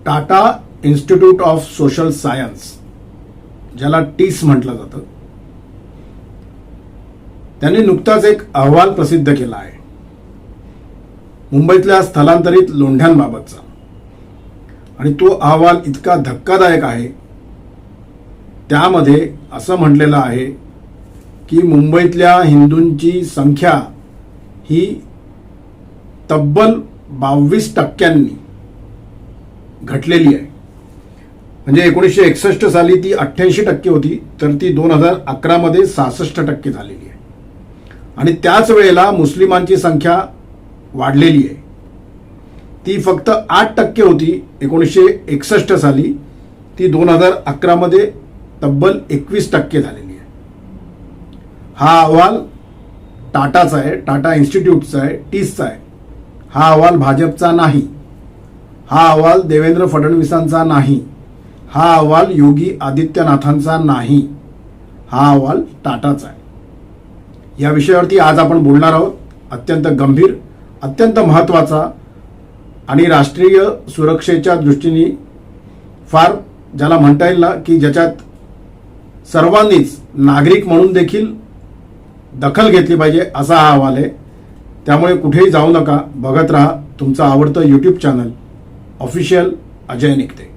Tata institute of social science, ज्याला टीस म्हटलं जातं, त्यांनी नुकताच एक अहवाल प्रसिद्ध केला आहे मुंबईतल्या स्थलांतरित लोंढ्यांबाबतचा. आणि तो अहवाल इतका धक्कादायक आहे. त्यामध्ये असं म्हटलेलं आहे की मुंबईतल्या हिंदूंची संख्या ही तब्बल 22% घटलेली आहे. म्हणजे 1961 साली ती 88% होती, तर ती 2011 मध्ये 66% झालेली आहे. आणि त्याच वेळेला मुस्लिमांची संख्या वाढलेली आहे. ती फक्त 8% होती 1961 साली, ती 2011 मध्ये तब्बल 21% झालेली आहे. हा अहवाल टाटाचा आहे, टाटा इन्स्टिट्यूटचा आहे, टीसचा आहे. हा अहवाल भाजपचा नाही, हा अहवाल देवेंद्र फडणवीसांचा नाही, हा अहवाल योगी आदित्यनाथांचा नाही, हा अहवाल टाटाचा आहे. या विषयावरती आज आपण बोलणार आहोत. अत्यंत गंभीर, अत्यंत महत्त्वाचा आणि राष्ट्रीय सुरक्षेच्या दृष्टीने फार, ज्याला म्हणता येईल ना की ज्याच्यात सर्वांनीच नागरिक म्हणून देखील दखल घेतली पाहिजे, असा हा अहवाल आहे. त्यामुळे कुठेही जाऊ नका, बघत राहा तुमचं आवडतं यूट्यूब चॅनल ऑफिशियल अजय निकते.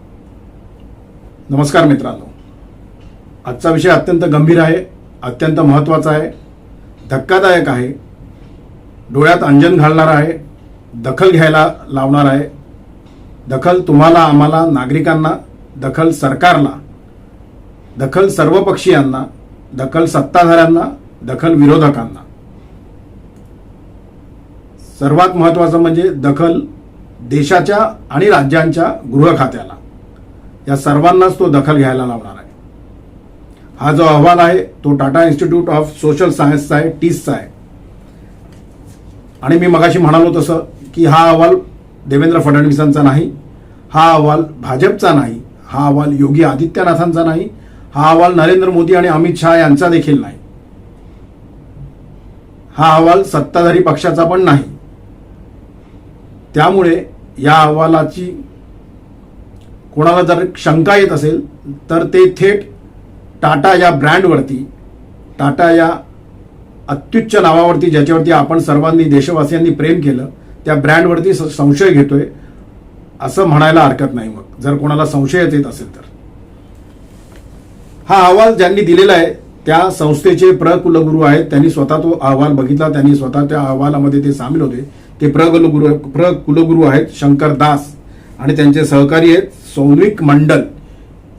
नमस्कार मित्रांनो, आजचा विषय अत्यंत गंभीर आहे, अत्यंत महत्त्वाचा आहे, धक्कादायक आहे, डोळ्यात अंजन घालणारा आहे, दखल घ्यायला लावणार आहे. दखल तुम्हाला, आम्हाला, नागरिकांना, दखल सरकारला, दखल सर्वपक्षीयांना, दखल सत्ताधाऱ्यांना, दखल विरोधकांना. सर्वात महत्त्वाचं म्हणजे दखल देशाच्या आणि राज्यांच्या गृह खात्याला, या सर्वांनाच तो दखल घ्यायला लावणार आहे. हा जो अहवाल आहे तो टाटा इन्स्टिट्यूट ऑफ सोशल सायन्सचा आहे, टीसचा आहे. आणि मी मगाशी म्हणालो तसं की हा अहवाल देवेंद्र फडणवीसांचा नाही, हा अहवाल भाजपचा नाही, हा अहवाल योगी आदित्यनाथांचा नाही, हा अहवाल नरेंद्र मोदी आणि अमित शहा यांचा देखील नाही, हा अहवाल सत्ताधारी पक्षाचा पण नाही. त्यामुळे या अहवालाची कोणाला जर शंका येत असेल तर ते थेट टाटा या ब्रँडवरती, टाटा या अत्युच्च नावावरती, ज्याच्यावरती आपण सर्वांनी, देशवासियांनी प्रेम केलं, त्या ब्रँडवरती संशय घेतोय असं म्हणायला हरकत नाही. मग जर कोणाला संशय येत असेल तर हा अहवाल ज्यांनी दिलेला आहे त्या संस्थेचे कुलगुरू आहेत. त्यांनी स्वतः तो अहवाल बघितला, त्यांनी स्वतः त्या अहवालामध्ये ते सामील होते. ते कुलगुरू आहेत शंकर दास आणि त्यांचे सहकारी आहेत सौनिक मंडल.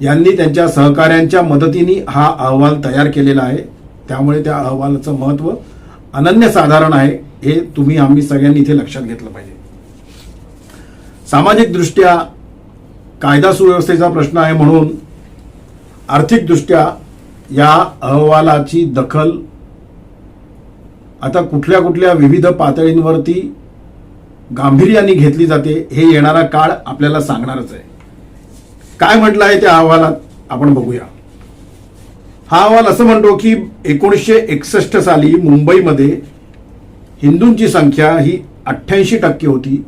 यांनी त्यांच्या सहकाऱ्यांच्या मदतीने हा अहवाल तयार केलेला आहे. त्यामुळे त्या अहवालाचं महत्त्व अनन्यसाधारण आहे, हे तुम्ही आम्ही सगळ्यांनी इथे लक्षात घेतलं पाहिजे. सामाजिक दृष्ट्या कायदा सुव्यवस्थेचा प्रश्न आहे, म्हणून आर्थिक दृष्ट्या या अहवालाची दखल आता कुठल्या कुठल्या विविध पातळींवरती गांभीर्याने घेतली जाते हे येणारा काळ आपल्याला सांगणारच आहे. काय म्हटलं आहे त्या अहवालात आपण बघूया. हा अहवाल असं म्हणतो की 1961 साली मुंबईमध्ये हिंदूंची संख्या ही 88% होती,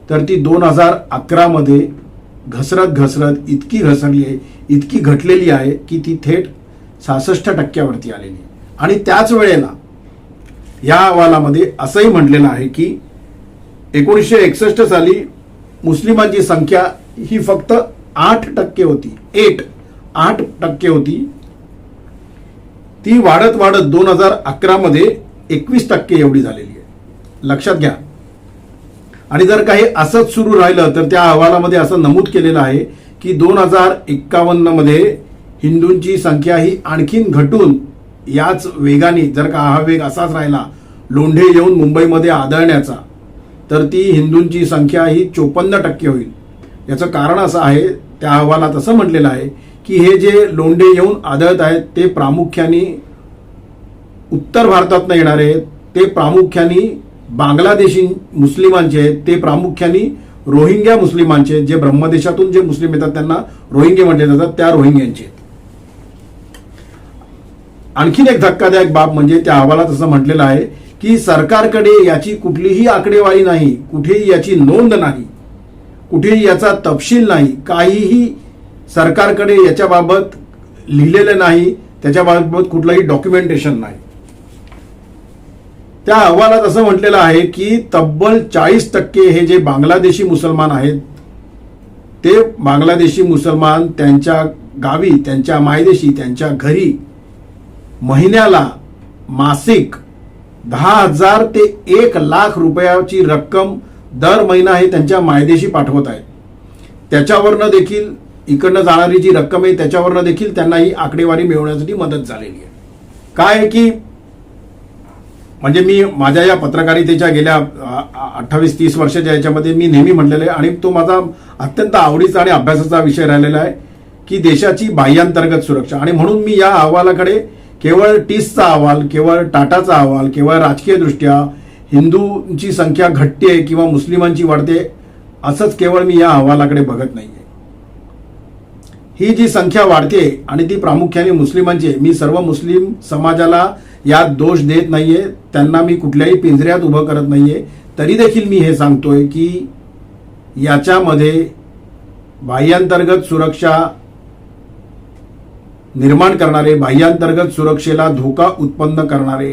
तर ती 2011 मध्ये घसरत इतकी घसरली आहे, इतकी घटलेली आहे की ती थेट 66% आलेली. आणि त्याच वेळेला या अहवालामध्ये असंही म्हटलेलं आहे की 1961 साली मुस्लिमांची संख्या ही फक्त 8% होती, 8% होती. ती वाढत 2011 मध्ये 21% एवढी झालेली आहे, लक्षात घ्या. आणि जर काही असंच सुरू राहिलं तर त्या अहवालामध्ये असं नमूद केलेलं आहे की 2051 मध्ये हिंदूंची संख्या ही आणखीन घटून याच वेगाने, जर का हा वेग असाच राहिला लोंढे येऊन मुंबईमध्ये आदळण्याचा, तर ती हिंदूंची संख्या ही 54% होईल. याचं कारण असं आहे, त्या अहवालात असं म्हटलेलं आहे की हे जे लोंढे येऊन आदळत आहेत ते प्रामुख्याने उत्तर भारतातून येणारे, ते प्रामुख्याने बांगलादेशी मुस्लिमांचे आहेत, ते प्रामुख्याने रोहिंग्या मुस्लिमांचे, जे ब्रह्मदेशातून जे मुस्लिम येतात त्यांना रोहिंगे म्हटले जातात, त्या रोहिंग्यांचे. आणखीन एक धक्कादायक बाब म्हणजे त्या अहवालात असं म्हटलेलं आहे की सरकारकडे याची कुठलीही आकडेवारी नाही, कुठेही याची नोंद नाही. कुठेही याचा तपशील नाही, काहीही सरकारकडे याच्याबाबत लिहिलेलं नाही, त्याच्याबाबत कुठलंही डॉक्युमेंटेशन नाही. त्या अहवालात असं म्हटलेलं आहे की तब्बल 40% हे जे बांगलादेशी मुसलमान आहेत ते बांगलादेशी मुसलमान त्यांच्या गावी, त्यांच्या मायदेशी, त्यांच्या घरी महिन्याला मासिक 10,000 ते 1,00,000 रुपयाची रक्कम दर महिना हे त्यांच्या मायदेशी पाठवत आहेत. त्याच्यावरनं देखील इकडनं जाणारी जी रक्कम आहे त्याच्यावरनं देखील त्यांना ही आकडेवारी मिळवण्यासाठी मदत झालेली आहे. काय आहे की म्हणजे मी माझ्या या पत्रकारितेच्या गेल्या 28-30 वर्षाच्या याच्यामध्ये मी नेहमी म्हटलेलं आहे आणि तो माझा अत्यंत आवडीचा आणि अभ्यासाचा विषय राहिलेला आहे की देशाची बाह्यांतर्गत सुरक्षा. आणि म्हणून मी या अहवालाकडे केवळ टीसचा अहवाल, केवळ टाटाचा अहवाल, केवळ राजकीयदृष्ट्या हिंदूंची संख्या घटते किंवा मुस्लिमांची वाढते असंच केवळ मी या अहवालाकडे बघत नाहीये. ही जी संख्या वाढते आणि ती प्रामुख्याने मुस्लिमांची, मी सर्व मुस्लिम समाजाला यात दोष देत नाहीये, त्यांना मी कुठल्याही पिंजऱ्यात उभं करत नाहीये, तरी देखील मी हे सांगतोय की याच्यामध्ये बाह्यांतर्गत सुरक्षा निर्माण करणारे, बाह्यांतर्गत सुरक्षेला धोका उत्पन्न करणारे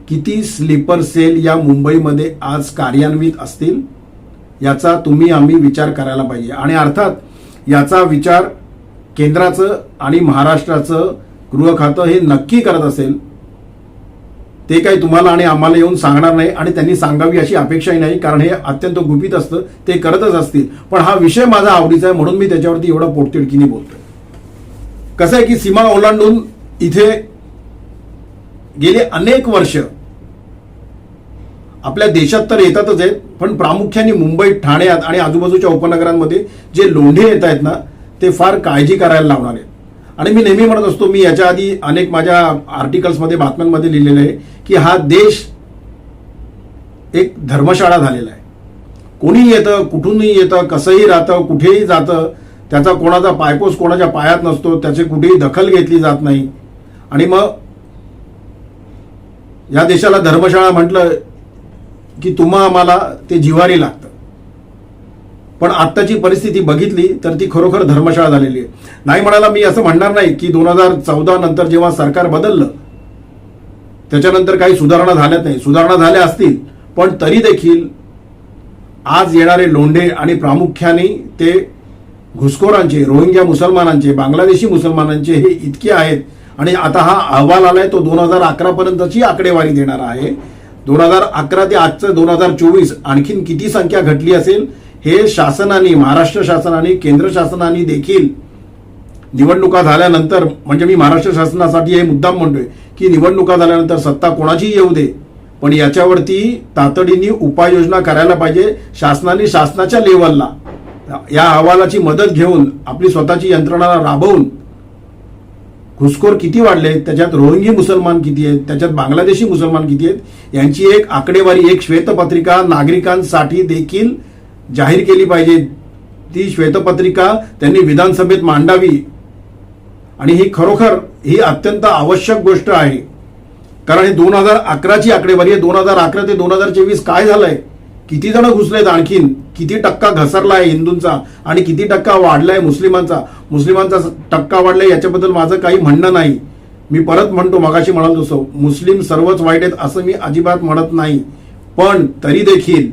किती स्लीपर सेल या मुंबईमध्ये आज कार्यान्वित असतील याचा तुम्ही आम्ही विचार करायला पाहिजे. आणि अर्थात याचा विचार केंद्राचं आणि महाराष्ट्राचं गृह खातं हे नक्की करत असेल. ते काही तुम्हाला आणि आम्हाला येऊन सांगणार नाही आणि त्यांनी सांगावी अशी अपेक्षाही नाही, कारण हे अत्यंत गुपित असतं, ते करतच असतील. पण हा विषय माझा आवडीचा आहे म्हणून मी त्याच्यावरती एवढं पोटतिडकीने बोलतोय. कसं आहे की सीमा ओलांडून इथे गेले अनेक वर्ष आपल्या देशात तर येतातच आहेत, पण प्रामुख्याने मुंबई, ठाण्यात आणि आजूबाजूच्या उपनगरांमध्ये जे लोंढे येत आहेत ना ते फार काळजी करायला लावणार आहेत. आणि मी नेहमी म्हणत असतो, मी याच्या आधी अनेक माझ्या आर्टिकल्समध्ये, बातम्यांमध्ये लिहिलेलं आहे की हा देश एक धर्मशाळा झालेला आहे. कोणी येतं, कुठूनही येतं, कसंही राहतं, कुठेही जातं, त्याचा कोणाचा पायपोस कोणाच्या पायात नसतो, त्याची कुठेही दखल घेतली जात नाही. आणि मग या देशाला धर्मशाळा म्हटलं की तुम्हा आम्हाला ते जिव्हारी लागतं. पण आत्ताची परिस्थिती बघितली तर ती खरोखर धर्मशाळा झालेली आहे. नाही म्हणाला मी असं म्हणणार नाही की 2014 नंतर जेव्हा सरकार बदललं त्याच्यानंतर काही सुधारणा झाल्यात नाही, सुधारणा झाल्या असतील, पण तरी देखील आज येणारे लोंढे आणि प्रामुख्याने ते घुसखोरांचे, रोहिंग्या मुसलमानांचे, बांगलादेशी मुसलमानांचे हे इतके आहेत. आणि आता हा अहवाल आलाय तो 2011 पर्यंतची आकडेवारी देणार आहे. 2011 ते आजचं 2024 आणखीन किती संख्या घटली असेल हे शासनाने, महाराष्ट्र शासनाने, केंद्र शासनाने देखील निवडणुका झाल्यानंतर, म्हणजे मी महाराष्ट्र शासनासाठी हे मुद्दाम म्हणतोय की निवडणुका झाल्यानंतर सत्ता कोणाची येऊ दे, पण याच्यावरती तातडीने उपाययोजना करायला पाहिजे. शासनाने शासनाच्या लेवलला या अहवालाची मदत घेऊन आपली स्वतःची यंत्रणा राबवून घुसखोर किती वाढले, त्याच्यात रोहिंगी मुसलमान किती आहेत, त्याच्यात बांगलादेशी मुसलमान किती आहेत, यांची एक आकडेवारी, एक श्वेतपत्रिका नागरिकांसाठी देखील जाहीर केली पाहिजे. ती श्वेतपत्रिका त्यांनी विधानसभेत मांडावी. आणि ही खरोखर ही अत्यंत आवश्यक गोष्ट आहे, कारण ही 2011ची आकडेवारी आहे. 2011 ते 2024 काय झालंय, किती जण घुसलेत, आणखीन किती टक्का घसरलाय हिंदूंचा आणि किती टक्का वाढलाय मुस्लिमांचा. मुस्लिमांचा टक्का वाढलाय याच्याबद्दल माझं काही म्हणणं नाही. मी परत म्हणतो, मगाशी म्हणालो तसं, मुस्लिम सर्वच वाईट आहेत असं मी अजिबात म्हणत नाही. पण तरी देखील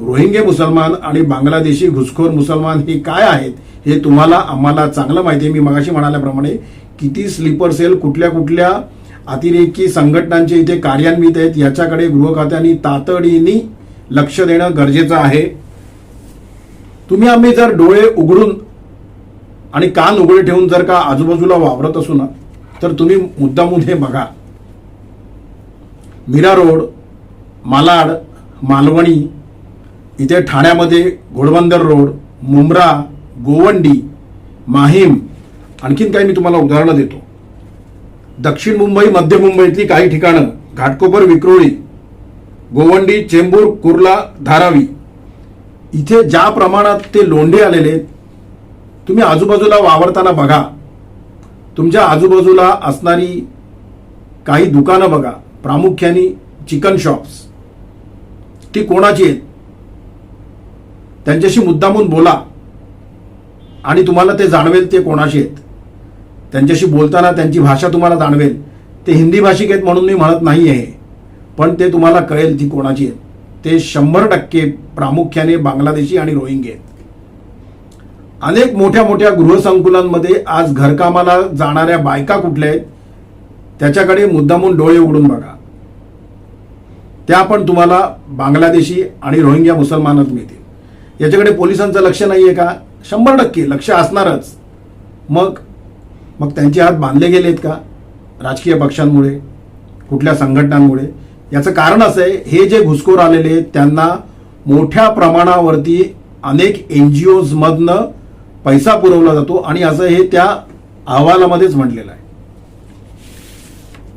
रोहिंगे मुसलमान आणि बांगलादेशी घुसखोर मुसलमान हे काय आहेत हे तुम्हाला आम्हाला चांगलं माहिती आहे. मी मगाशी म्हणाल्याप्रमाणे किती स्लीपर सेल, कुठल्या कुठल्या अतिरेकी संघटनांचे इथे कार्यान्वित आहेत याच्याकडे गृह खात्याने तातडीने लक्ष देणं गरजेचं आहे. तुम्ही आम्ही जर डोळे उघडून आणि कान उघडे ठेवून जर का आजूबाजूला वावरत असू ना तर तुम्ही मुद्दामून हे बघा. मीरा रोड, मालाड, मालवणी, इथे ठाण्यामध्ये घोडबंदर रोड, मुंब्रा, गोवंडी, माहीम, आणखीन काही मी तुम्हाला उदाहरणं देतो. दक्षिण मुंबई, मध्य मुंबईतली काही ठिकाणं, घाटकोपर, विक्रोळी, गोवंडी, चेंबूर, कुर्ला, धारावी, इथे ज्या प्रमाणात ते लोंढे आलेले आहेत, तुम्ही आजूबाजूला वावरताना बघा. तुमच्या आजूबाजूला असणारी काही दुकानं बघा, प्रामुख्याने चिकन शॉप्स, ती कोणाची आहेत? त्यांच्याशी मुद्दामून बोला आणि तुम्हाला ते जाणवेल ते कोणाशी आहेत. त्यांच्याशी बोलताना त्यांची भाषा तुम्हाला जाणवेल. ते हिंदी भाषिक आहेत म्हणून मी म्हणत नाही आहे, पण ते तुम्हाला कळेल ती कोणाची आहेत. ते 100% प्रामुख्याने बांगलादेशी आणि रोहिंगे आहेत. अनेक मोठ्या मोठ्या गृहसंकुलांमध्ये आज घरकामाला जाणाऱ्या बायका कुठल्या आहेत त्याच्याकडे मुद्दामून डोळे उघडून बघा. त्या पण तुम्हाला बांगलादेशी आणि रोहिंग्या मुसलमानच मिळतील. याच्याकडे पोलिसांचं लक्ष नाहीये का? 100% लक्ष असणारच. मग त्यांचे हात बांधले गेलेत का राजकीय पक्षांमुळे, कुठल्या संघटनांमुळे? याचं कारण असं आहे, हे जे घुसखोर आलेले आहेत त्यांना मोठ्या प्रमाणावरती अनेक NGOs मधनं पैसा पुरवला जातो आणि असं हे त्या अहवालामध्येच म्हटलेलं आहे.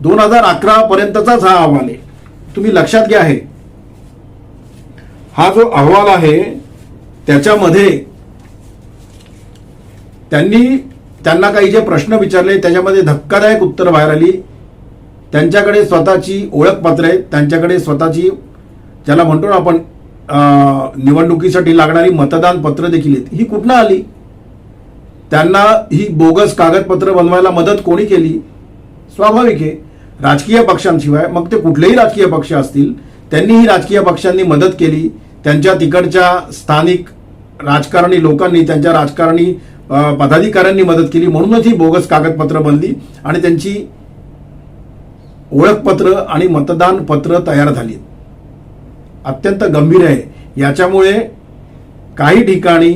2011 पर्यंतचाच हा अहवाल आहे. तुम्ही लक्षात घ्या. हा जो अहवाल आहे त्याच्यामध्ये त्यांना काही जे प्रश्न विचारले त्याच्यामध्ये धक्कादायक उत्तर बाहेर आली. त्यांच्याकडे स्वतःची ओळखपत्र आहेत, त्यांच्याकडे स्वतःची ज्याला म्हणतो ना आपण निवडणुकीसाठी लागणारी मतदान पत्र देखील आहेत. ही कुठनं आली? त्यांना ही बोगस कागदपत्र बनवायला मदत कोणी केली? स्वाभाविक आहे, राजकीय पक्षांशिवाय. मग ते कुठलेही राजकीय पक्ष असतील, त्यांनीही राजकीय पक्षांनी मदत केली. त्यांच्या तिकडच्या स्थानिक राजकारणी लोकांनी, त्यांच्या राजकारणी पदाधिकाऱ्यांनी मदत केली. म्हणूनच ही बोगस कागदपत्र बनली आणि त्यांची ओळखपत्र आणि मतदान पत्र तयार झाली. अत्यंत गंभीर आहे. याच्यामुळे काही ठिकाणी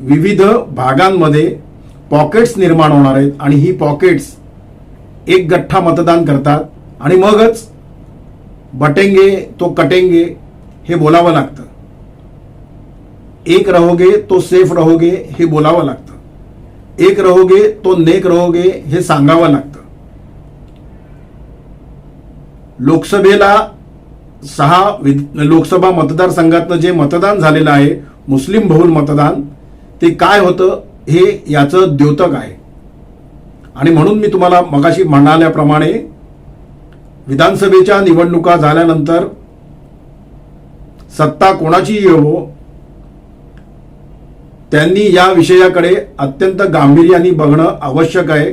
विविध भागांमध्ये पॉकेट्स निर्माण होणार आहेत आणि ही पॉकेट्स एक गठ्ठा मतदान करतात आणि मगच बटेंगे तो कटेंगे हे बोलावं लागतं. एक रहोगे तो सेफ रहोगे हे बोलावं लागतं. एक रहोगे तो नेक रहोगे हे सांगावं लागतं. लोकसभेला 6 लोकसभा मतदारसंघातनं जे मतदान झालेलं आहे, मुस्लिम बहुल मतदान, ते काय होतं हे याचं द्योतक आहे. आणि म्हणून मी तुम्हाला मगाशी म्हणाल्याप्रमाणे विधानसभेच्या निवडणुका झाल्यानंतर सत्ता कोणाचीही येवो, त्यांनी या विषयाकडे अत्यंत गांभीर्याने बघणं आवश्यक आहे.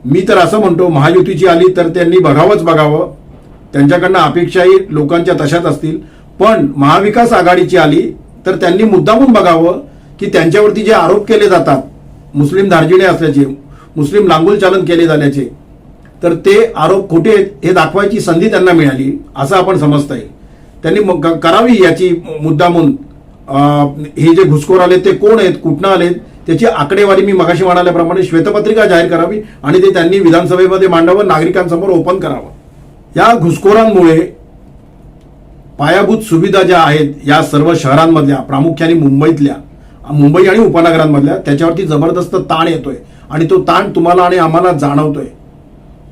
मी तर असं म्हणतो, महायुतीची आली तर त्यांनी बघावं. त्यांच्याकडनं अपेक्षाही लोकांच्या तशाच असतील. पण महाविकास आघाडीची आली तर त्यांनी मुद्दामून बघावं की त्यांच्यावरती जे आरोप केले जातात, मुस्लिम धार्जिणे असल्याचे, मुस्लिम लांगुलचालन केले झाल्याचे, तर ते आरोप खोटे आहेत हे दाखवायची संधी त्यांना मिळाली असं आपण समजता येईल. त्यांनी करावी याची मुद्दामून. हे जे घुसखोर आले ते कोण आहेत, कुठनं आलेत, त्याची आकडेवारी मी मगाशी म्हणाल्याप्रमाणे श्वेतपत्रिका जाहीर करावी आणि ते त्यांनी विधानसभेमध्ये मांडावं, नागरिकांसमोर ओपन करावं. या घुसखोरांमुळे पायाभूत सुविधा ज्या आहेत या सर्व शहरांमधल्या, प्रामुख्याने मुंबई आणि उपनगरांमधल्या, त्याच्यावरती जबरदस्त ताण येतोय आणि तो ताण तुम्हाला आणि आम्हाला जाणवतोय.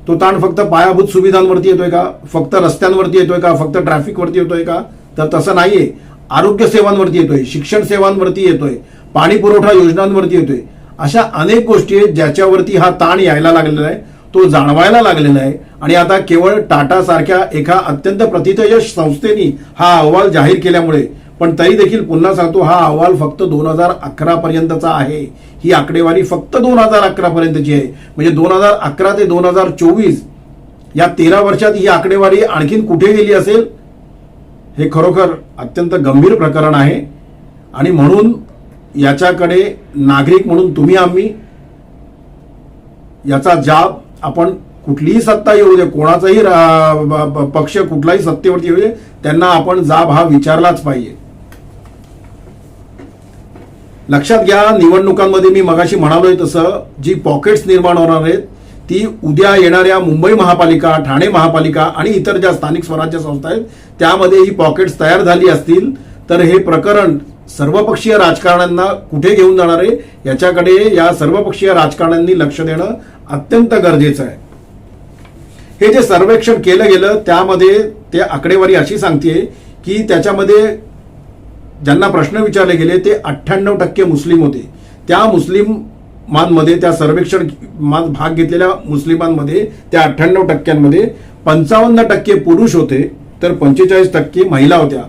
तो ताण फक्त पायाभूत सुविधांवरती येतोय का? फक्त रस्त्यांवरती येतोय का? फक्त ट्रॅफिकवरती येतोय का? तर तसं नाहीये. आरोग्य सेवांवरती येतोय, शिक्षण सेवांवरती येतोय, पाणी पुरवठा योजनांवरती येतोय. अशा अनेक गोष्टी आहेत ज्याच्यावरती हा ताण यायला लागलेला आहे, तो जाणवायला लागलेला आहे. आणि आता केवळ टाटा सारख्या एका अत्यंत प्रतिथयश संस्थेने हा अहवाल जाहीर केल्यामुळे, पण तरी देखील पुन्हा सांगतो, हा अहवाल फक्त 2011 पर्यंतचा आहे. ही आकडेवारी फक्त 2011 पर्यंतची आहे. म्हणजे 2011 ते 2024 या 13 वर्षात ही आकडेवारी आणखीन कुठे गेली असेल, हे खरोखर अत्यंत गंभीर प्रकरण आहे. आणि म्हणून याच्याकडे नागरिक म्हणून तुम्ही आम्ही याचा जाब, आपण कुठलीही सत्ता येऊ दे, कोणाचाही पक्ष कुठलाही सत्तेवरती येऊ दे, त्यांना आपण जाब हा विचारलाच पाहिजे. लक्षात घ्या, निवडणुकांमध्ये मी मगाशी म्हणालोय तसं जी पॉकेट्स निर्माण होणार आहेत ती उद्या येणाऱ्या मुंबई महापालिका, ठाणे महापालिका आणि इतर ज्या स्थानिक स्वराज्य संस्था आहेत त्यामध्ये ही पॉकेट्स तयार झाली असतील तर हे प्रकरण सर्वपक्षीय राजकारण्यांना कुठे घेऊन जाणार आहे याच्याकडे या सर्वपक्षीय राजकारण्यांनी लक्ष देणं अत्यंत गरजेचं आहे. हे जे सर्वेक्षण केलं गेलं त्यामध्ये ते आकडेवारी अशी सांगते की त्याच्यामध्ये ज्यांना प्रश्न विचारले गेले ते 98% मुस्लिम होते. त्या मुस्लिमांमध्ये, त्या सर्वेक्षण भाग घेतलेल्या मुस्लिमांमध्ये, त्या 98%मध्ये 55% पुरुष होते तर 45% महिला होत्या.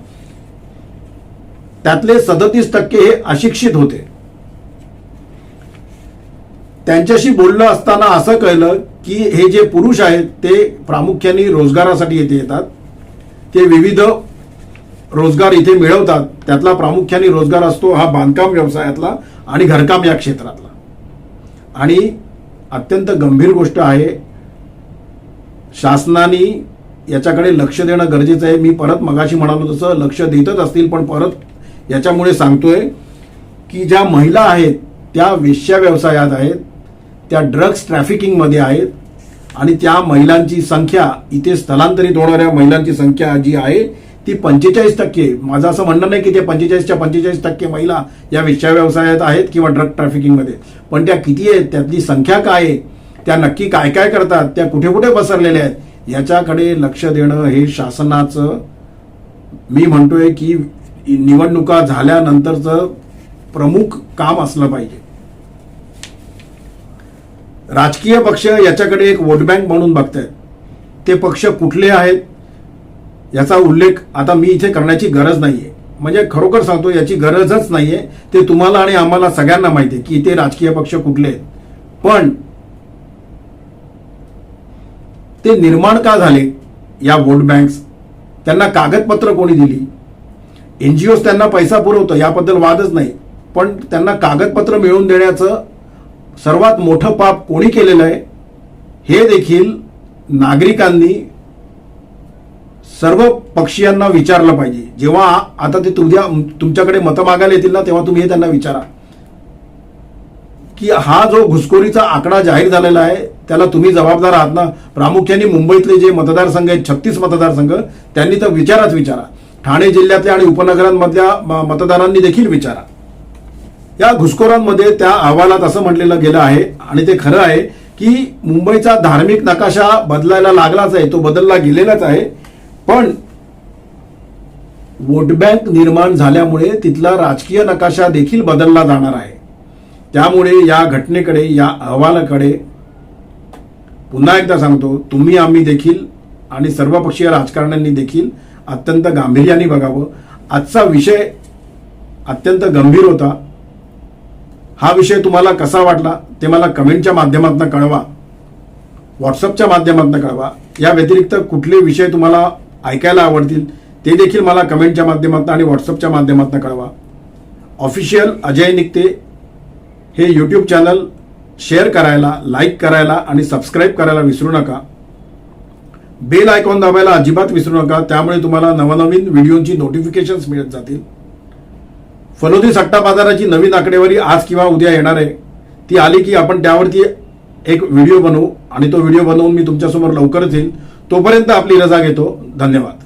त्यातले 37% हे अशिक्षित होते. त्यांच्याशी बोलणं असताना असं कळलं की हे जे पुरुष आहेत ते प्रामुख्याने रोजगारासाठी इथे येतात. ते विविध रोजगार इथे मिळवतात. त्यातला प्रामुख्याने रोजगार असतो हा बांधकाम व्यवसायातला आणि घरकाम या क्षेत्रातला. आणि अत्यंत गंभीर गोष्ट आहे, शासनाने याच्याकडे लक्ष देणं गरजेचं आहे. मी परत मगाशी म्हणालो तसं लक्ष देतच असतील, पण परत याच्यामुळे सांगतोय की ज्या महिला आहेत त्या वेश्या व्यवसायात आहेत, त्या ड्रग्ज ट्रॅफिकिंगमध्ये आहेत आणि त्या महिलांची संख्या, इथे स्थलांतरित होणाऱ्या महिलांची संख्या जी आहे ती 45%. माझं असं म्हणणं नाही की ते 45च्या 45% महिला या वेश्या व्यवसायात आहेत किंवा ड्रग ट्रॅफिकिंगमध्ये, पण त्या किती आहेत, त्यातली संख्या काय आहे, त्या नक्की काय काय करतात, त्या कुठे कुठे पसरलेल्या आहेत, याच्याकडे लक्ष देणं हे शासनाचं, मी म्हणतोय की निवडणुका झाल्यानंतरचं प्रमुख काम असलं पाहिजे. राजकीय पक्ष याच्याकडे एक वोट बँक म्हणून बघतायत. ते पक्ष कुठले आहेत याचा उल्लेख आता मी इथे करण्याची गरज नाहीये. म्हणजे खरोखर सांगतो याची गरजच नाहीये. ते तुम्हाला आणि आम्हाला सगळ्यांना माहिती आहे की ते राजकीय पक्ष कुठले आहेत. पण ते निर्माण का झाले या वोट बँक्स, त्यांना कागदपत्र कोणी दिली, एनजीओ त्यांना पैसा पुरवतो याबद्दल वादच नाही, पण त्यांना कागदपत्र मिळवून देण्याचं सर्वात मोठं पाप कोणी केलेलं आहे हे देखील नागरिकांनी सर्व पक्षीयांना विचारलं पाहिजे. जेव्हा आता ते तुमच्याकडे मतं मागायला येतील ना, तेव्हा तुम्ही हे त्यांना विचारा की हा जो घुसखोरीचा आकडा जाहीर झालेला आहे त्याला तुम्ही जबाबदार आहात ना. प्रामुख्याने मुंबईतले जे मतदारसंघ आहेत 36 मतदारसंघ, त्यांनी तर विचारा. ठाणे जिल्ह्यातल्या आणि उपनगरांमधल्या मतदारांनी देखील विचारा. या घुसखोरांमध्ये त्या अहवालात असं म्हटलेलं गेलं आहे आणि ते खरं आहे की मुंबईचा धार्मिक नकाशा बदलायला लागलाच आहे, तो बदलला गेलेलाच आहे. पण वोट बँक निर्माण झाल्यामुळे तिथला राजकीय नकाशा देखील बदलला जाणार आहे. त्यामुळे या घटनेकडे, या अहवालाकडे पुन्हा एकदा सांगतो, तुम्ही आम्ही देखील आणि सर्वपक्षीय राजकारण्यांनी देखील अत्यंत गांभीर्याने बघावं. आजचा विषय अत्यंत गंभीर होता. हा विषय तुम्हाला कसा वाटला ते मला कमेंटच्या माध्यमातून कळवा, व्हॉट्सअपच्या माध्यमातून कळवा. या व्यतिरिक्त कुठले विषय तुम्हाला ऐकायला आवडतील ते देखील मला कमेंटच्या माध्यमातून आणि व्हॉट्सअपच्या माध्यमातून कळवा. ऑफिशियल अजय निकते हे यूट्यूब चॅनल शेअर करायला, लाईक करायला आणि सबस्क्राईब करायला विसरू नका. बेल आयकॉन दाबायला अजिबात विसरू नका, त्यामुळे तुम्हाला नवनवीन व्हिडिओची नोटिफिकेशन्स मिळत जातील. फलोदी सट्टा बाजाराची नवीन आकडेवारी आज किंवा उद्या येणार आहे. ती आली की आपण त्यावरती एक व्हिडिओ बनवू आणि तो व्हिडिओ बनवून मी तुमच्यासमोर लवकरच येईल. तोपर्यंत आपली रजा घेतो. धन्यवाद.